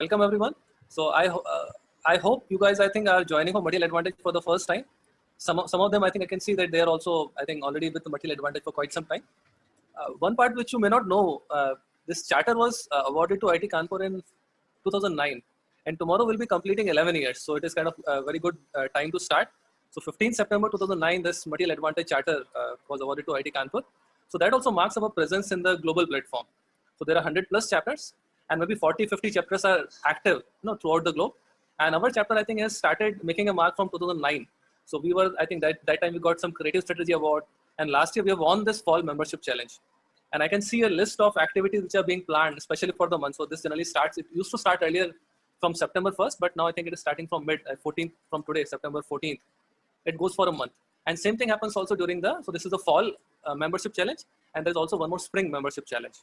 Welcome everyone. So I hope you guys are joining for Material Advantage for the first time. Some of them I think I can see that they are also I think already with the Material Advantage for quite some time. One part which you may not know, this charter was awarded to IIT Kanpur in 2009, and tomorrow will be completing 11 years. So it is kind of a very good time to start. So 15 September 2009, this Material Advantage charter was awarded to IIT Kanpur. So that also marks our presence in the global platform. So there are 100 plus chapters, and maybe 40, 50 chapters are active, throughout the globe. And our chapter, I think, has started making a mark from 2009. So we were, I think, that time we got some Creative Strategy Award, and last year we have won this Fall Membership Challenge. And I can see a list of activities which are being planned, especially for the month. So this generally starts. It used to start earlier from September 1st, but now I think it is starting from mid 14th, from today, September 14th. It goes for a month. And same thing happens also during so this is the fall membership challenge, and there's also one more spring membership challenge.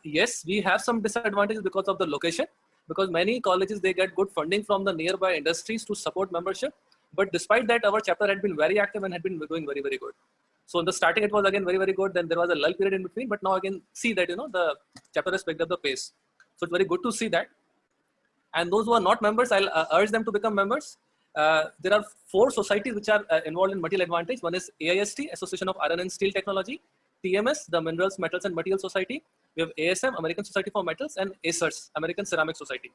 Yes, we have some disadvantages because of the location, because many colleges, they get good funding from the nearby industries to support membership. But despite that, our chapter had been very active and had been doing very, very good. So in the starting, it was again very, very good. Then there was a lull period in between, but now I can see that, the chapter has picked up the pace. So it's very good to see that. And those who are not members, I'll urge them to become members. There are 4 societies which are involved in Material Advantage. One is AIST, Association of Iron and Steel Technology; TMS, the Minerals, Metals and Materials Society; we have ASM, American Society for Metals; and ACERS, American Ceramic Society.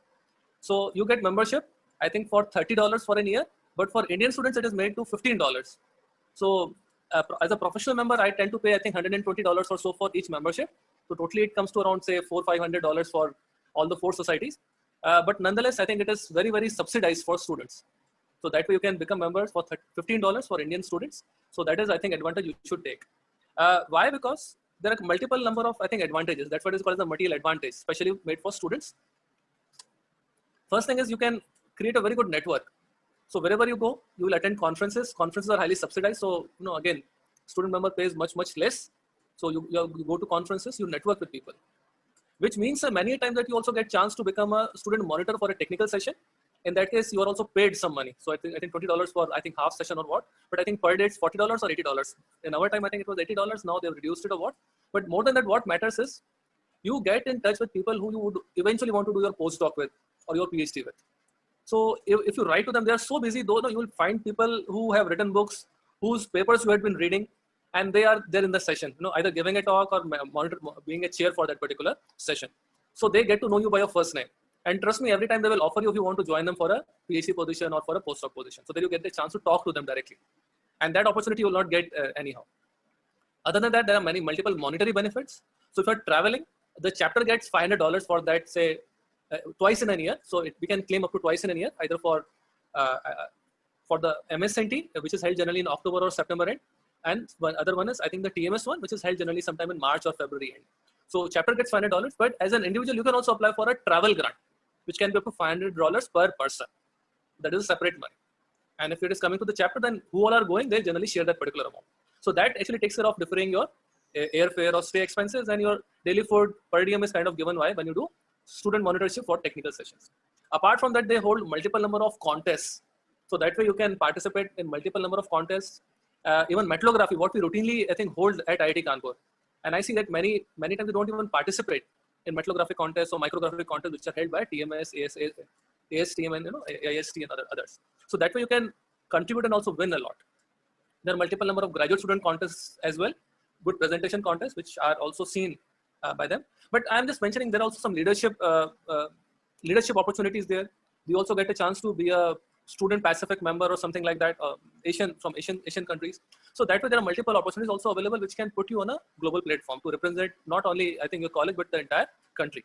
So you get membership, I think, for $30 for a year, but for Indian students, it is made to $15. So as a professional member, I tend to pay, I think, $120 or so for each membership. So totally it comes to around, say, $400-500 for all the 4 societies. But nonetheless, I think it is very, very subsidized for students. So that way you can become members for $15 for Indian students. So that is, I think, advantage you should take. Why? Because there are multiple number of, I think, advantages. That's what is called as the Material Advantage, especially made for students. First thing is you can create a very good network. So wherever you go, you will attend conferences. Conferences are highly subsidized. So, again, student member pays much, much less. So you go to conferences, you network with people, which means many times that you also get chance to become a student monitor for a technical session. In that case, you are also paid some money. So I think $20 for, I think, half session or what, but I think per day it's $40 or $80. In our time, I think it was $80. Now they've reduced it or what. But more than that, what matters is you get in touch with people who you would eventually want to do your postdoc with or your PhD with. So if you write to them, they are so busy, though, you will find people who have written books, whose papers you had been reading, and they are there in the session, either giving a talk or being a chair for that particular session. So they get to know you by your first name. And trust me, every time they will offer you if you want to join them for a PhD position or for a postdoc position. So then you get the chance to talk to them directly. And that opportunity you will not get anyhow. Other than that, there are multiple monetary benefits. So if you're traveling, the chapter gets $500 for that, say, twice in a year. So we can claim up to twice in a year, either for the MSNT, which is held generally in October or September end. And one other one is, I think, the TMS one, which is held generally sometime in March or February end. So chapter gets $500, but as an individual, you can also apply for a travel grant, which can be up to $500 per person. That is a separate money. And if it is coming to the chapter, then who all are going, they generally share that particular amount. So that actually takes care of deferring your airfare or stay expenses, and your daily food per diem is kind of given when you do student monitorship for technical sessions. Apart from that, they hold multiple number of contests. So that way you can participate in multiple number of contests. Even metallography, what we routinely, I think, hold at IIT Kanpur. And I see that many times they don't even participate in metallography contests or micrographic contests, which are held by TMS, ASTM, and AIST and others. So that way you can contribute and also win a lot. There are multiple number of graduate student contests as well, good presentation contests, which are also seen by them. But I'm just mentioning there are also some leadership opportunities there. We also get a chance to be a student Pacific member or something like that, from Asian countries. So that way there are multiple opportunities also available, which can put you on a global platform to represent not only, I think, your college, but the entire country.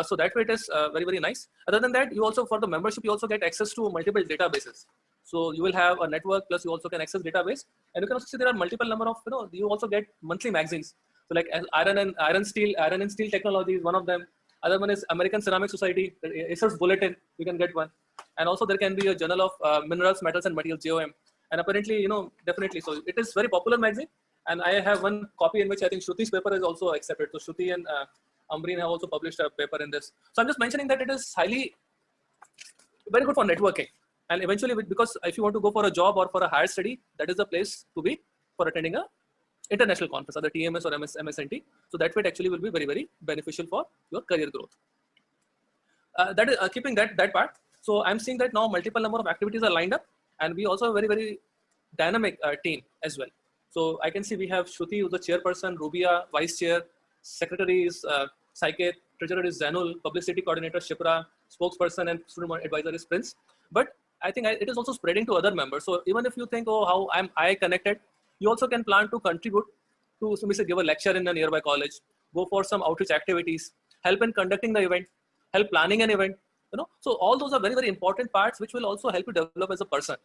So that way it is very, very nice. Other than that, you also, for the membership, you also get access to multiple databases. So you will have a network, plus you also can access database. And you can also see there are multiple number of, you also get monthly magazines. So like Iron and Steel Technology is one of them. Other one is American Ceramic Society, ACERS Bulletin, you can get one. And also there can be a Journal of Minerals, Metals and Materials, JOM. And apparently, definitely. So it is very popular magazine. And I have one copy in which I think Shruti's paper is also accepted. So Shruti and Ambreen have also published a paper in this. So I'm just mentioning that it is very good for networking. And eventually, because if you want to go for a job or for a higher study, that is the place to be for attending a international conference, either TMS or MSNT. So that way it actually will be very, very beneficial for your career growth. That is keeping that part. So I'm seeing that now multiple number of activities are lined up, and we also have a very dynamic team as well. So I can see we have Shruti, who's the chairperson, Rubia, vice chair, secretary is Saiket, treasurer is Zanul, publicity coordinator Shipra, spokesperson and student advisor is Prince. But I think it is also spreading to other members. So even if you think, oh, how am I connected, you also can plan to contribute to, so say, give a lecture in a nearby college, go for some outreach activities, help in conducting the event, help planning an event. So all those are very important parts which will also help you develop as a person.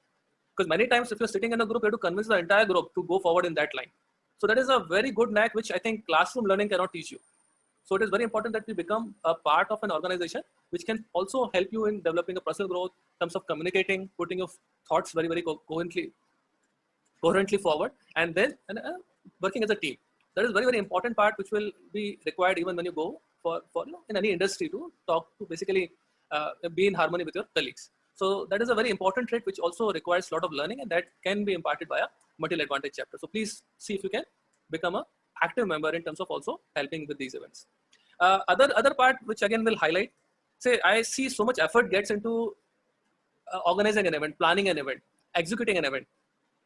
Because many times if you're sitting in a group, you have to convince the entire group to go forward in that line. So that is a very good knack which I think classroom learning cannot teach you. So it is very important that we become a part of an organization which can also help you in developing a personal growth in terms of communicating, putting your thoughts very coherently forward, and then working as a team. That is very important part which will be required even when you go for in any industry to talk to basically be in harmony with your colleagues. So that is a very important trait which also requires a lot of learning, and that can be imparted by a Material Advantage chapter. So please see if you can become a active member in terms of also helping with these events. Other part which again will highlight, say I see so much effort gets into organizing an event, planning an event, executing an event.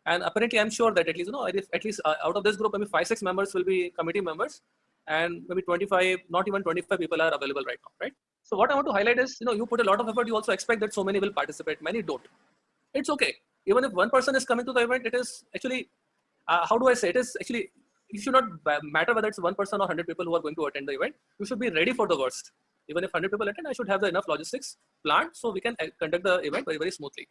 And apparently I'm sure that at least, at least out of this group, maybe 5-6 members will be committee members, and maybe 25, not even 25 people are available right now, right? So what I want to highlight is, you put a lot of effort, you also expect that so many will participate, many don't. It's okay. Even if one person is coming to the event, it is actually, how do I say, it is actually, it should not matter whether it's one person or 100 people who are going to attend the event. You should be ready for the worst. Even if 100 people attend, I should have enough logistics planned so we can conduct the event very smoothly.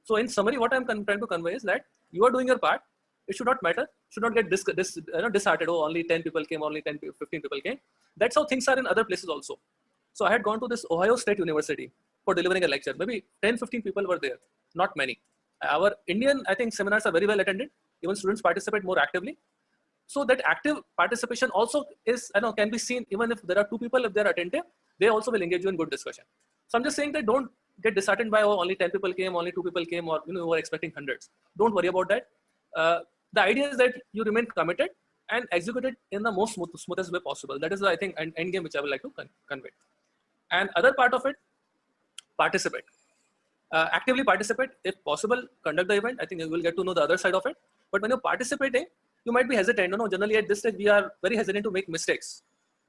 So in summary, what I'm trying to convey is that you are doing your part. It should not matter. Should not get disheartened. Oh, only 10 people came, only 10, 15 people came. That's how things are in other places also. So I had gone to this Ohio State University for delivering a lecture. Maybe 10, 15 people were there, not many. Our Indian, I think, seminars are very well attended. Even students participate more actively. So that active participation also is, can be seen even if there are 2 people, if they're attentive, they also will engage you in good discussion. So I'm just saying that don't get disheartened by, oh, only 10 people came, only 2 people came, or you were expecting hundreds. Don't worry about that. The idea is that you remain committed and execute it in the most smoothest way possible. That is, I think, an end game which I would like to convey. And other part of it, participate. Actively participate. If possible, conduct the event. I think you will get to know the other side of it. But when you're participating, you might be hesitant. Generally at this stage, we are very hesitant to make mistakes.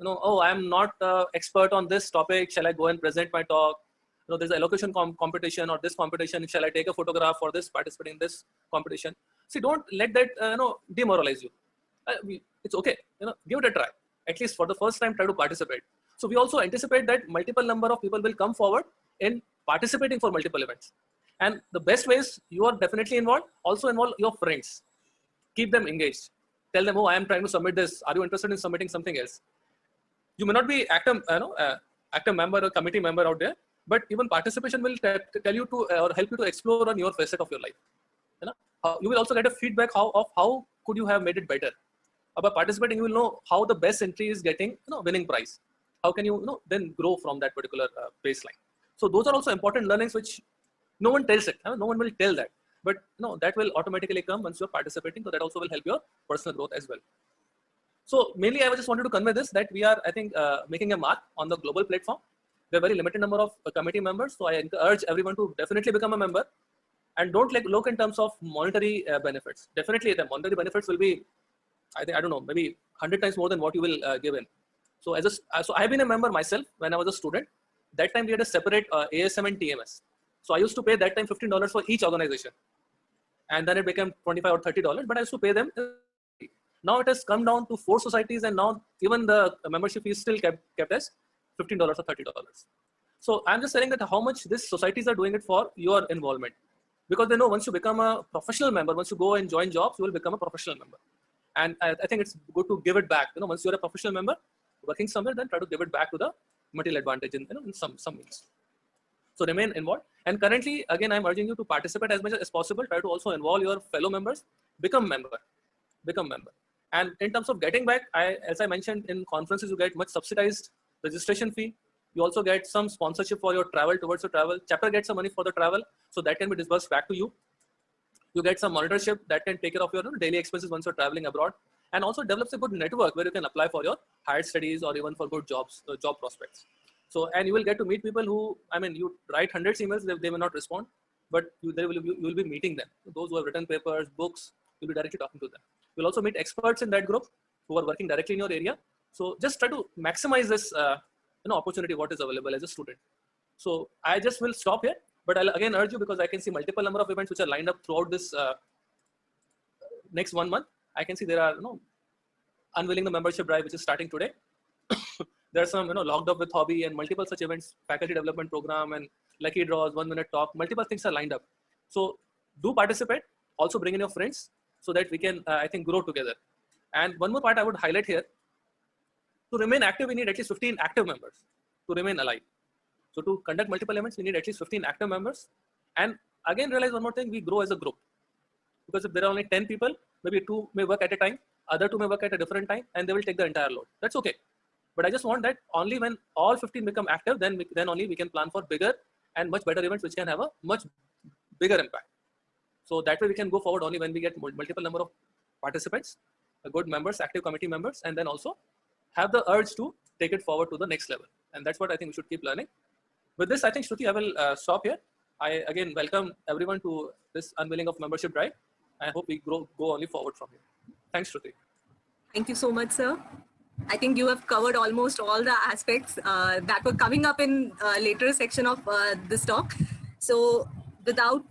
Oh, I'm not expert on this topic. Shall I go and present my talk? There's an elocution competition or this competition. Shall I take a photograph for this, participate in this competition? See, don't let that, demoralize you. It's okay. Give it a try. At least for the first time, try to participate. So we also anticipate that multiple number of people will come forward in participating for multiple events. And the best ways you are definitely involved, also involve your friends. Keep them engaged. Tell them, oh, I am trying to submit this. Are you interested in submitting something else? You may not be active member or committee member out there, but even participation will tell you to or help you to explore on your facet of your life. You will also get a feedback of how could you have made it better. By participating, you will know how the best entry is getting winning prize. How can you then grow from that particular baseline. So those are also important learnings which no one tells it. No one will tell that. But that will automatically come once you're participating. So that also will help your personal growth as well. So mainly I just wanted to convey this, that we are, I think, making a mark on the global platform. There are very limited number of committee members. So I urge everyone to definitely become a member. And don't look in terms of monetary benefits. Definitely the monetary benefits will be, I don't know, maybe 100 times more than what you will give in. So so I've been a member myself when I was a student. That time we had a separate ASM and TMS. So I used to pay that time $15 for each organization. And then it became $25 or $30, but I used to pay them. Now it has come down to 4 societies, and now even the membership is still kept as $15 or $30. So I'm just saying that how much these societies are doing it for your involvement. Because they know once you become a professional member, once you go and join jobs, you will become a professional member. And I think it's good to give it back. Once you're a professional member, working somewhere, then try to give it back to the Material Advantage in some means. So remain involved. And currently, again, I'm urging you to participate as much as possible. Try to also involve your fellow members. Become member. And in terms of getting back, as I mentioned, in conferences, you get much subsidized registration fee. You also get some sponsorship for your travel, towards your travel. Chapter gets some money for the travel, so that can be disbursed back to you. You get some monitorship that can take care of your daily expenses once you're traveling abroad, and also develops a good network where you can apply for your higher studies or even for good jobs, job prospects. So, and you will get to meet people who, I mean, you write hundreds emails, they may not respond, but you will be meeting them. Those who have written papers, books, you'll be directly talking to them. You'll also meet experts in that group who are working directly in your area. So just try to maximize this opportunity what is available as a student. So I just will stop here, but I'll again urge you, because I can see multiple number of events which are lined up throughout this next 1 month. I can see there are unveiling the membership drive, which is starting today. There are some locked up with hobby and multiple such events, faculty development program and lucky draws, 1 minute talk, multiple things are lined up. So do participate. Also bring in your friends so that we can I think grow together. And one more part I would highlight here: to remain active, we need at least 15 active members to remain alive. So to conduct multiple events, we need at least 15 active members. And again, realize one more thing: we grow as a group. Because if there are only 10 people, maybe 2 may work at a time, other 2 may work at a different time, and they will take the entire load. That's okay. But I just want that only when all 15 become active, then only we can plan for bigger and much better events which can have a much bigger impact. So that way we can go forward only when we get multiple number of participants, good members, active committee members, and then also have the urge to take it forward to the next level. And that's what I think we should keep learning. With this, I think, Shruti, I will stop here. I again welcome everyone to this unveiling of membership drive. I hope we go only forward from here. Thanks, Shruti. Thank you so much, sir. I think you have covered almost all the aspects that were coming up in later section of this talk. So without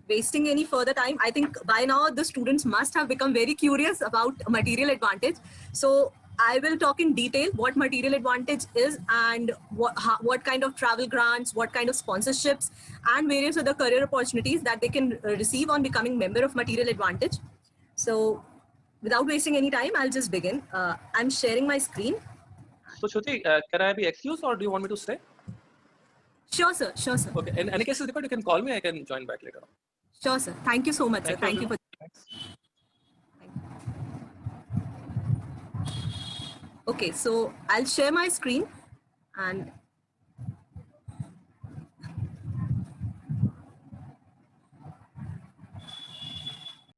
wasting any further time, I think by now the students must have become very curious about material advantage. So I will talk in detail what material advantage is and what kind of travel grants, what kind of sponsorships and various other career opportunities that they can receive on becoming member of Material Advantage. So without wasting any time, I'll just begin. I'm sharing my screen. So Shruti, can I be excused or do you want me to stay? Sure, sir. Sure, sir. Okay. In any case, you can call me. I can join back later on. Sure, sir. Thank you so much, sir. Thank you for. Thanks. Okay, so I'll share my screen and